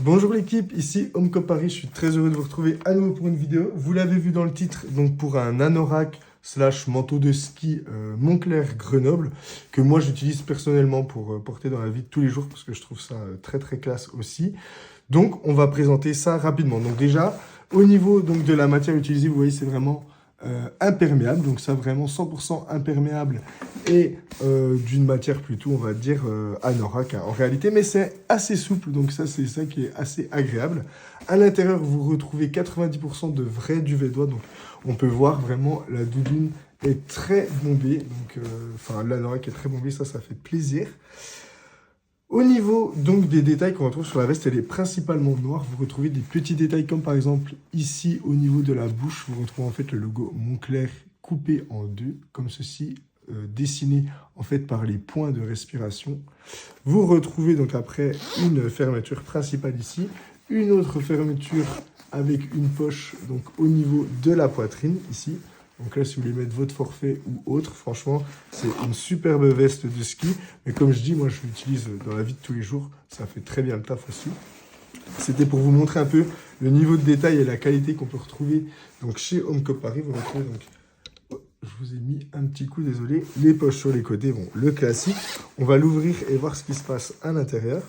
Bonjour l'équipe, ici Homecop Paris, je suis très heureux de vous retrouver à nouveau pour une vidéo. Vous l'avez vu dans le titre, donc pour un anorak slash manteau de ski Moncler Grenoble, que moi j'utilise personnellement pour porter dans la vie de tous les jours, parce que je trouve ça très très classe aussi. Donc on va présenter ça rapidement. Donc déjà, au niveau donc, de la matière utilisée, vous voyez c'est vraiment imperméable, donc ça vraiment 100% imperméable et d'une matière plutôt on va dire anorak hein, en réalité, mais c'est assez souple, donc ça c'est ça qui est assez agréable. À l'intérieur vous retrouvez 90% de vrai duvet d'oie, donc on peut voir vraiment la doudoune est très bombée, donc enfin l'anorak est très bombé, ça fait plaisir. Au niveau donc des détails qu'on retrouve sur la veste, elle est principalement noire. Vous retrouvez des petits détails comme par exemple ici au niveau de la bouche, vous retrouvez en fait le logo Moncler coupé en deux, comme ceci, dessiné en fait par les points de respiration. Vous retrouvez donc après une fermeture principale ici, une autre fermeture avec une poche donc au niveau de la poitrine ici. Donc là, si vous voulez mettre votre forfait ou autre, franchement, c'est une superbe veste de ski. Mais comme je dis, moi, je l'utilise dans la vie de tous les jours. Ça fait très bien le taf aussi. C'était pour vous montrer un peu le niveau de détail et la qualité qu'on peut retrouver donc chez Homecop Paris. Vous retrouvez donc, je vous ai mis un petit coup, désolé, les poches sur les côtés. Bon, le classique. On va l'ouvrir et voir ce qui se passe à l'intérieur.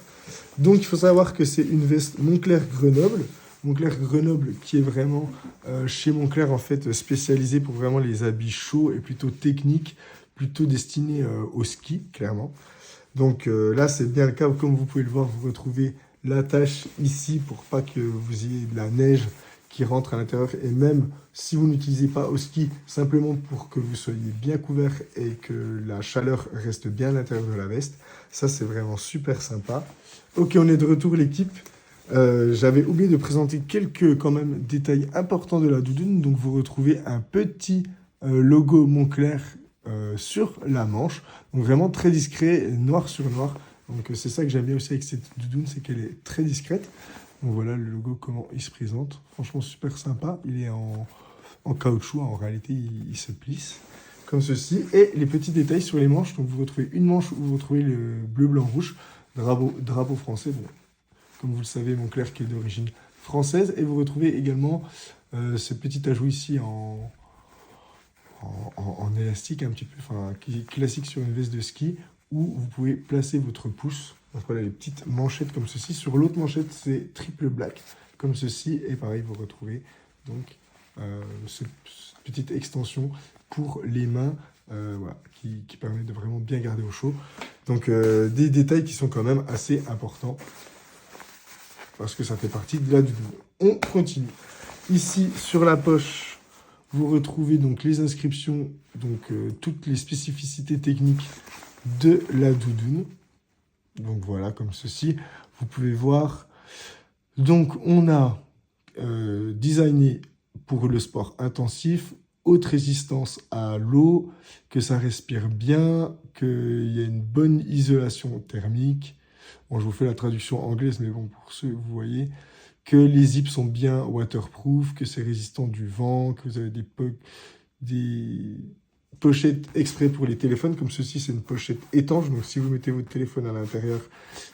Donc, il faut savoir que c'est une veste Moncler Grenoble. Moncler Grenoble qui est vraiment chez Moncler en fait spécialisé pour vraiment les habits chauds et plutôt techniques, plutôt destinés au ski clairement. Donc là c'est bien le cas, comme vous pouvez le voir, vous retrouvez l'attache ici pour pas que vous ayez de la neige qui rentre à l'intérieur, et même si vous n'utilisez pas au ski, simplement pour que vous soyez bien couvert et que la chaleur reste bien à l'intérieur de la veste. Ça c'est vraiment super sympa. Ok, on est de retour l'équipe. J'avais oublié de présenter quelques quand même détails importants de la doudoune. Donc vous retrouvez un petit logo Moncler sur la manche. Donc vraiment très discret, noir sur noir. Donc c'est ça que j'aime bien aussi avec cette doudoune, c'est qu'elle est très discrète. Donc voilà le logo, comment il se présente. Franchement super sympa. Il est en caoutchouc, en réalité il se plisse comme ceci. Et les petits détails sur les manches. Donc vous retrouvez une manche où vous retrouvez le bleu, blanc, rouge, drapeau français. Bon, comme vous le savez, Moncler qui est d'origine française. Et vous retrouvez également ce petit ajout ici en élastique, un petit peu, enfin, qui est classique sur une veste de ski, où vous pouvez placer votre pouce. Donc voilà les petites manchettes comme ceci. Sur l'autre manchette, c'est triple black, comme ceci. Et pareil, vous retrouvez donc cette petite extension pour les mains, voilà, qui permet de vraiment bien garder au chaud. Donc des détails qui sont quand même assez importants, parce que ça fait partie de la doudoune. On continue. Ici, sur la poche, vous retrouvez donc les inscriptions, donc toutes les spécificités techniques de la doudoune. Donc voilà, comme ceci. Vous pouvez voir. Donc on a designé pour le sport intensif, haute résistance à l'eau, que ça respire bien, qu'il y a une bonne isolation thermique. Bon, je vous fais la traduction anglaise, mais bon, pour ceux, vous voyez, que les zips sont bien waterproof, que c'est résistant du vent, que vous avez des pochettes exprès pour les téléphones, comme ceci, c'est une pochette étanche, donc si vous mettez votre téléphone à l'intérieur,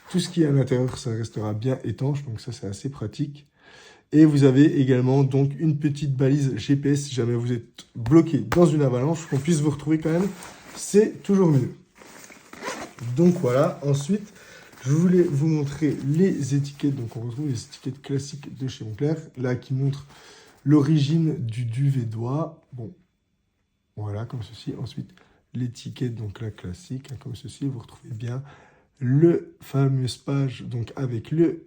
tout ce qui est à l'intérieur, ça restera bien étanche, donc ça, c'est assez pratique. Et vous avez également donc une petite balise GPS, si jamais vous êtes bloqué dans une avalanche, qu'on puisse vous retrouver quand même, c'est toujours mieux. Donc voilà, ensuite, je voulais vous montrer les étiquettes. Donc on retrouve les étiquettes classiques de chez Moncler, là qui montrent l'origine du duvet d'oie. Bon, voilà, comme ceci. Ensuite, l'étiquette, donc la classique, hein, comme ceci. Vous retrouvez bien le fameuse page, donc avec le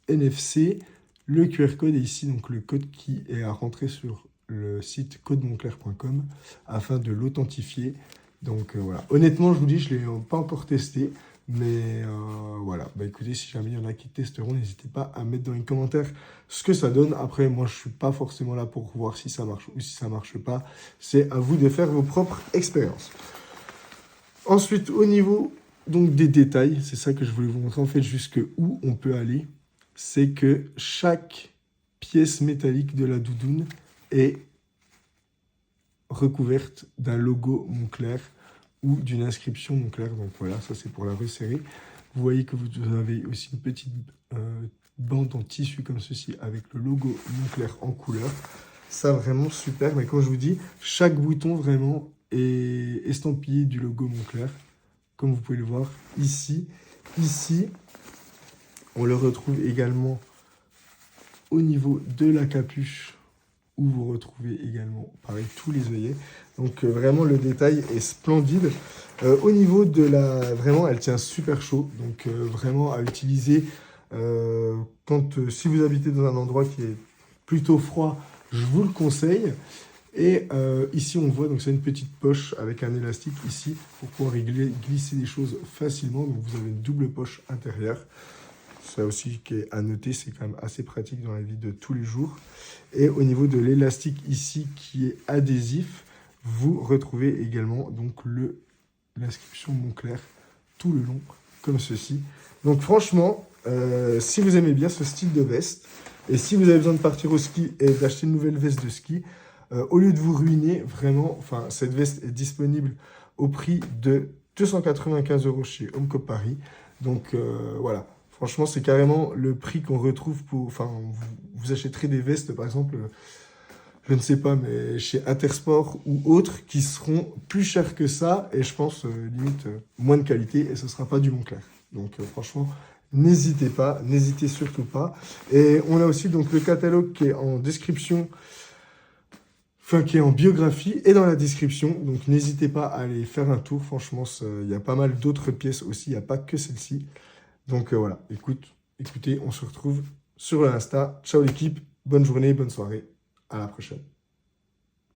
NFC, le QR code, et ici, donc le code qui est à rentrer sur le site codemoncler.com afin de l'authentifier. Donc voilà, honnêtement, je vous dis, je ne l'ai pas encore testé. Mais voilà, bah écoutez, si jamais il y en a qui testeront, n'hésitez pas à mettre dans les commentaires ce que ça donne. Après, moi, je ne suis pas forcément là pour voir si ça marche ou si ça ne marche pas. C'est à vous de faire vos propres expériences. Ensuite, au niveau donc, des détails, c'est ça que je voulais vous montrer en fait jusque où on peut aller. C'est que chaque pièce métallique de la doudoune est recouverte d'un logo Moncler ou d'une inscription Moncler. Donc voilà, ça c'est pour la resserrer. Vous voyez que vous avez aussi une petite bande en tissu comme ceci avec le logo Moncler en couleur. Ça, vraiment super. Mais comme je vous dis, chaque bouton vraiment est estampillé du logo Moncler. Comme vous pouvez le voir ici. Ici, on le retrouve également au niveau de la capuche, où vous retrouvez également, pareil, tous les œillets. Donc vraiment, le détail est splendide. Au niveau de la... Vraiment, elle tient super chaud. Donc vraiment à utiliser si vous habitez dans un endroit qui est plutôt froid, je vous le conseille. Et ici, on voit, donc c'est une petite poche avec un élastique ici pour pouvoir glisser des choses facilement. Donc vous avez une double poche intérieure. Ça aussi qui est à noter, c'est quand même assez pratique dans la vie de tous les jours. Et au niveau de l'élastique ici qui est adhésif, vous retrouvez également donc l'inscription Moncler tout le long, comme ceci. Donc franchement, si vous aimez bien ce style de veste, et si vous avez besoin de partir au ski et d'acheter une nouvelle veste de ski, au lieu de vous ruiner, vraiment, cette veste est disponible au prix de 295 € chez Homecop Paris. Donc voilà. Franchement, c'est carrément le prix qu'on retrouve pour... Enfin, vous achèterez des vestes, par exemple, je ne sais pas, mais chez Intersport ou autres, qui seront plus chères que ça, et je pense, limite, moins de qualité, et ce ne sera pas du Moncler. Donc, franchement, n'hésitez pas, n'hésitez surtout pas. Et on a aussi donc le catalogue qui est en description, qui est en biographie et dans la description. Donc, n'hésitez pas à aller faire un tour. Franchement, il y a pas mal d'autres pièces aussi, il n'y a pas que celle-ci. Donc voilà, écoutez, on se retrouve sur l'Insta. Ciao l'équipe, bonne journée, bonne soirée, à la prochaine.